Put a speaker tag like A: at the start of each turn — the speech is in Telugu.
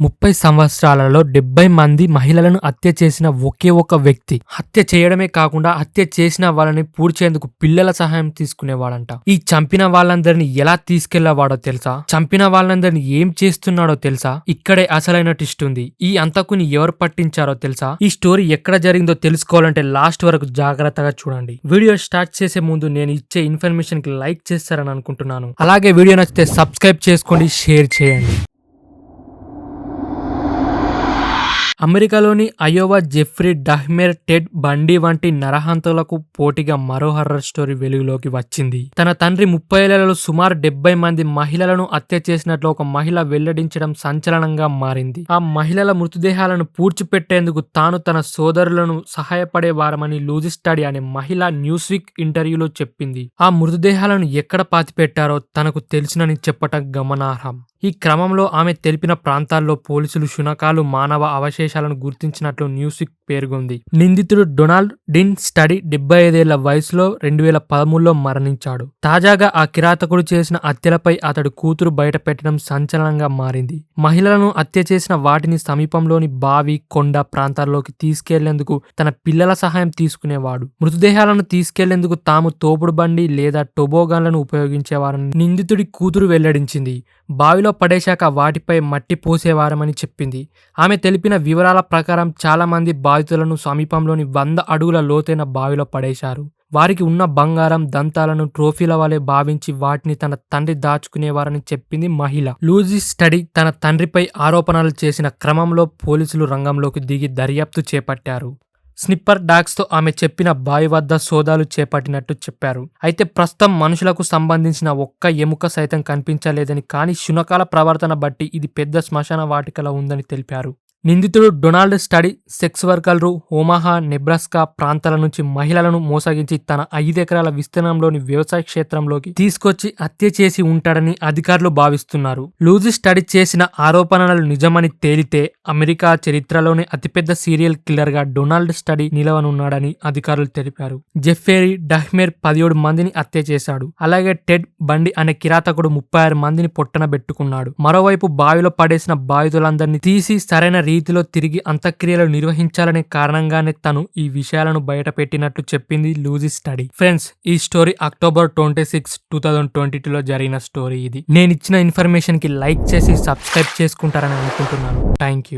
A: 30 సంవత్సరాలలో 70 మంది మహిళలను హత్య చేసిన ఒకే ఒక వ్యక్తి. హత్య చేయడమే కాకుండా హత్య చేసిన వాళ్ళని పూడ్చేందుకు పిల్లల సహాయం తీసుకునేవాడంట. ఈ చంపిన వాళ్ళందరినీ ఎలా తీసుకెళ్లేవాడో తెలుసా? చంపిన వాళ్ళందరినీ ఏం చేస్తున్నాడో తెలుసా? ఇక్కడే అసలైన ట్విస్ట్ ఉంది. ఈ అంతకుని ఎవరు పట్టించారో తెలుసా? ఈ స్టోరీ ఎక్కడ జరిగిందో తెలుసుకోవాలంటే లాస్ట్ వరకు జాగ్రత్తగా చూడండి. వీడియో స్టార్ట్ చేసే ముందు నేను ఇచ్చే ఇన్ఫర్మేషన్ కి లైక్ చేస్తారని అనుకుంటున్నాను. అలాగే వీడియో నచ్చితే సబ్స్క్రైబ్ చేసుకోండి, షేర్ చేయండి. అమెరికాలోని అయోవా జెఫ్రీ డహ్మెర్, టెడ్ బండీ వంటి నరహంతకులకు పోటీగా మరో హర్రర్ స్టోరీ వెలుగులోకి వచ్చింది. తన తండ్రి 30 ఏళ్లలో సుమారు 70 మంది మహిళలను హత్య చేసినట్లు ఒక మహిళ వెల్లడించడం సంచలనంగా మారింది. ఆ మహిళల మృతదేహాలను పూడ్చిపెట్టేందుకు తాను తన సోదరులను సహాయపడేవారమని లూజీ స్టడీ అనే మహిళ న్యూస్ వీక్ ఇంటర్వ్యూలో చెప్పింది. ఆ మృతదేహాలను ఎక్కడ పాతిపెట్టారో తనకు తెలుసునని చెప్పటం గమనార్హం. ఈ క్రమంలో ఆమె తెలిపిన ప్రాంతాల్లో పోలీసులు శునకాలు, మానవ అవశేషాలను గుర్తించినట్లు న్యూస్ వీక్ పేర్కొంది. నిందితుడు డొనాల్డ్ డిన్ స్టడీ 75 ఏళ్ల వయసులో 2013లో మరణించాడు. తాజాగా ఆ కిరాతకుడు చేసిన హత్యలపై అతడు కూతురు బయటపెట్టడం సంచలనంగా మారింది. మహిళలను హత్య చేసిన వాటిని సమీపంలోని బావి, కొండ ప్రాంతాల్లోకి తీసుకెళ్లేందుకు తన పిల్లల సహాయం తీసుకునేవాడు. మృతదేహాలను తీసుకెళ్లేందుకు తాము తోపుడు బండి లేదా టొబోగాన్లను ఉపయోగించేవారని నిందితుడి కూతురు వెల్లడించింది. బావిలో పడేశాక వాటిపై మట్టి పోసేవారమని చెప్పింది. ఆమె తెలిపిన వివరాల ప్రకారం చాలా మంది బాధితులను సమీపంలోని 100 అడుగుల లోతైన బావిలో పడేశారు. వారికి ఉన్న బంగారం, దంతాలను ట్రోఫీల వలె భావించి వాటిని తన తండ్రి దాచుకునేవారని చెప్పింది మహిళ. లూజీ స్టడీ తన తండ్రిపై ఆరోపణలు చేసిన క్రమంలో పోలీసులు రంగంలోకి దిగి దర్యాప్తు చేపట్టారు. స్నిప్పర్ డాగ్స్ తో ఆమె చెప్పిన బావి వద్ద సోదాలు చేపట్టినట్టు చెప్పారు. అయితే ప్రస్తుతం మనుషులకు సంబంధించిన ఒక్క ఎముక సైతం కనిపించలేదని, కానీ శునకాల ప్రవర్తన బట్టి ఇది పెద్ద శ్మశాన వాటికలో ఉందని తెలిపారు. నిందితుడు డొనాల్డ్ స్టడీ సెక్స్ వర్కర్లు ఓమాహా, నెబ్రాస్కా ప్రాంతాల నుంచి మహిళలను మోసగించి తన 5 ఎకరాల విస్తీర్ణంలోని వ్యవసాయ క్షేత్రంలోకి తీసుకొచ్చి హత్య చేసి ఉంటాడని అధికారులు భావిస్తున్నారు. లూజీ స్టడీ చేసిన ఆరోపణలు నిజమని తేలితే అమెరికా చరిత్రలోనే అతిపెద్ద సీరియల్ కిల్లర్ గా డొనాల్డ్ స్టడీ నిలవనున్నాడని అధికారులు తెలిపారు. జెఫ్రీ డహ్మెర్ 17 మందిని హత్య చేశాడు. అలాగే టెడ్ బండీ అనే కిరాతకుడు 36 మందిని పొట్టనబెట్టుకున్నాడు. మరోవైపు బావిలో పడేసిన బాధితులందరినీ తీసి సరైన రీతిలో తిరిగి అంత్యక్రియలు నిర్వహించాలనే కారణంగానే తను ఈ విషయాలను బయట పెట్టినట్లు చెప్పింది లూజీ స్టడీ. ఫ్రెండ్స్, ఈ స్టోరీ అక్టోబర్ 26, 2022లో జరిగిన స్టోరీ ఇది. నేను ఇచ్చిన ఇన్ఫర్మేషన్ కి లైక్ చేసి సబ్స్క్రైబ్ చేసుకుంటారని అనుకుంటున్నాను. Thank you.